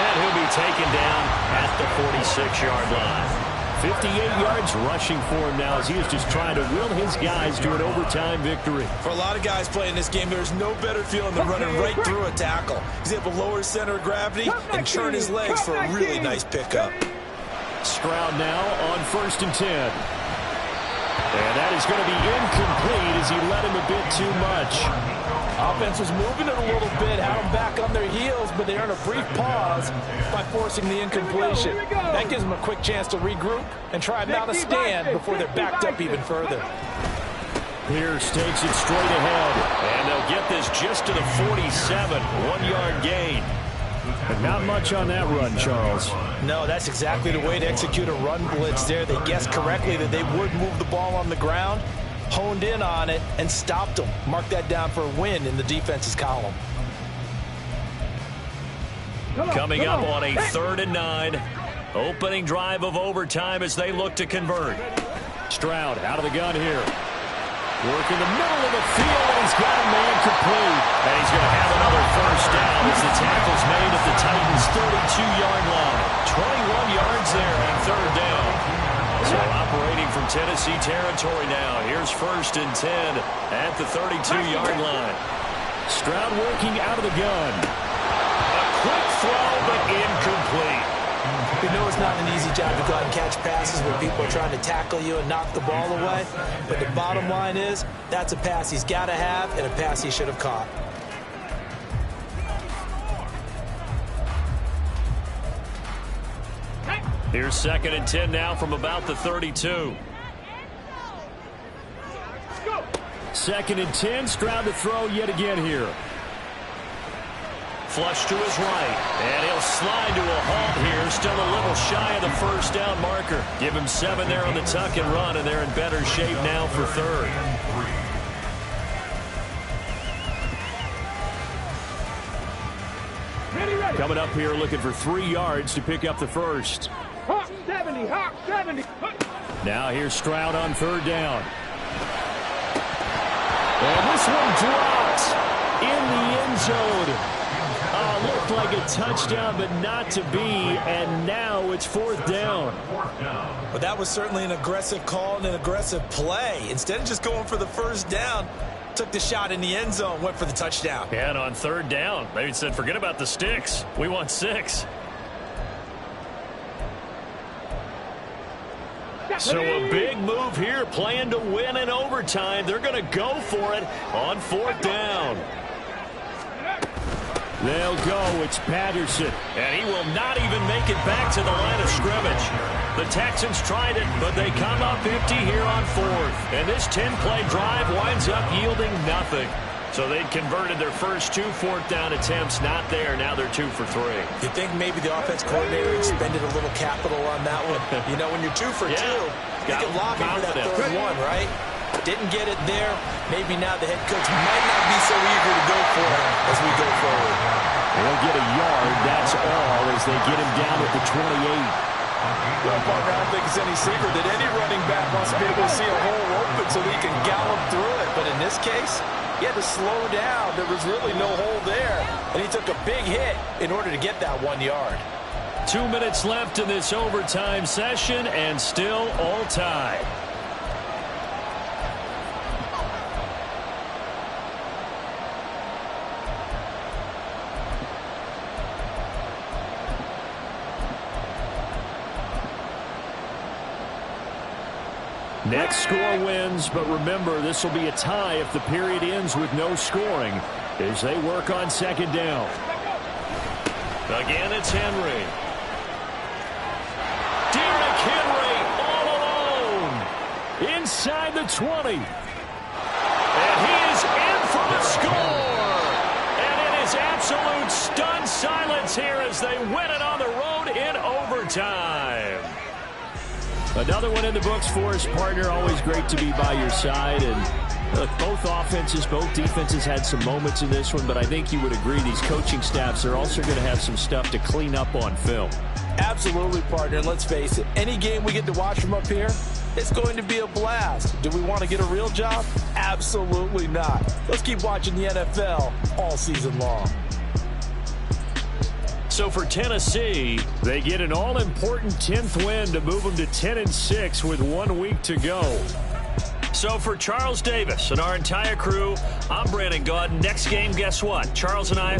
[SPEAKER 5] And he'll be taken down at the 46-yard line. 58 yards rushing for him now as he is just trying to will his guys to an overtime victory.
[SPEAKER 3] For a lot of guys playing this game, there's no better feeling than running right through a tackle. He's able to lower his center of gravity and turn his legs for a really nice pickup.
[SPEAKER 5] Stroud now on 1st and 10. And that is going to be incomplete as he led him a bit too much.
[SPEAKER 3] Offense was moving it a little bit, had them back on their heels, but they earned a brief pause by forcing the incompletion. That gives them a quick chance to regroup and try and mount a stand before they're backed up even further.
[SPEAKER 5] Pierce takes it straight ahead, and they'll get this just to the 47, 1-yard gain. But not much on that run, Charles.
[SPEAKER 3] No, that's exactly the way to execute a run blitz there. They guessed correctly that they would move the ball on the ground, honed in on it, and stopped them. Mark that down for a win in the defense's column.
[SPEAKER 5] Coming up on a 3rd and 9. Opening drive of overtime as they look to convert. Stroud out of the gun here. Working the middle of the field, and he's got a man complete. And he's going to have another first down as the tackle's made at the Titans' 32-yard line. 21 yards there on 3rd down. So operating from Tennessee territory now. Here's 1st and 10 at the 32-yard line. Stroud working out of the gun. A quick throw, but incomplete.
[SPEAKER 3] You know, it's it's not an easy job to go out and catch passes where people are trying to tackle you and knock the ball away. But the bottom line is, that's a pass he's got to have and a pass he should have caught.
[SPEAKER 5] Here's 2nd and 10 now from about the 32. 2nd and 10. Stroud to throw yet again here. Flush to his right. And he'll slide to a halt here. Still a little shy of the first down marker. Give him 7 there on the tuck and run, and they're in better shape now for 3rd.
[SPEAKER 2] Ready.
[SPEAKER 5] Coming up here looking for 3 yards to pick up the first.
[SPEAKER 2] Hawk 70, Hawk 70.
[SPEAKER 5] Now here's Stroud on 3rd down. And this one drops in the end zone. Looked like a touchdown, but not to be, and now it's 4th down.
[SPEAKER 3] But that was certainly an aggressive call and an aggressive play. Instead of just going for the first down, took the shot in the end zone, went for the touchdown.
[SPEAKER 5] And on 3rd down, they said, forget about the sticks. We want 6. So a big move here, playing to win in overtime. They're going to go for it on 4th down. They'll go. It's Patterson. And he will not even make it back to the line of scrimmage. The Texans tried it, but they come up empty here on 4th. And this 10-play drive winds up yielding nothing. So they'd converted their first 2 4th down attempts. Not there. Now they're 2 for 3.
[SPEAKER 3] You think maybe the offense coordinator expended a little capital on that one? You know, when you're 2 for 2, you can lock in for that 3rd one, right? Didn't get it there. Maybe now the head coach might not be so eager to go for it as we go forward.
[SPEAKER 5] They'll get a yard. That's all as they get him down at the 28.
[SPEAKER 4] Well, partner, I don't think it's any secret that any running back wants to be able to see a hole open so he can gallop through it. But in this case, he had to slow down. There was really no hole there. And he took a big hit in order to get that 1 yard.
[SPEAKER 5] 2 minutes left in this overtime session, and still all tied. Next score wins, but remember, this will be a tie if the period ends with no scoring as they work on 2nd down. Again, it's Henry. Derrick Henry all alone inside the 20. And he is in for the score. And it is absolute stunned silence here as they win it on the road in overtime. Another one in the books for us, partner. Always great to be by your side. And look, both offenses, both defenses had some moments in this one, but I think you would agree these coaching staffs are also going to have some stuff to clean up on film.
[SPEAKER 3] Absolutely, partner. And let's face it, any game we get to watch from up here, it's going to be a blast. Do we want to get a real job? Absolutely not. Let's keep watching the NFL all season long.
[SPEAKER 5] So for Tennessee, they get an all-important 10th win to move them to 10-6 with 1 week to go. So for Charles Davis and our entire crew, I'm Brandon Gaudin. Next game, guess what? Charles and I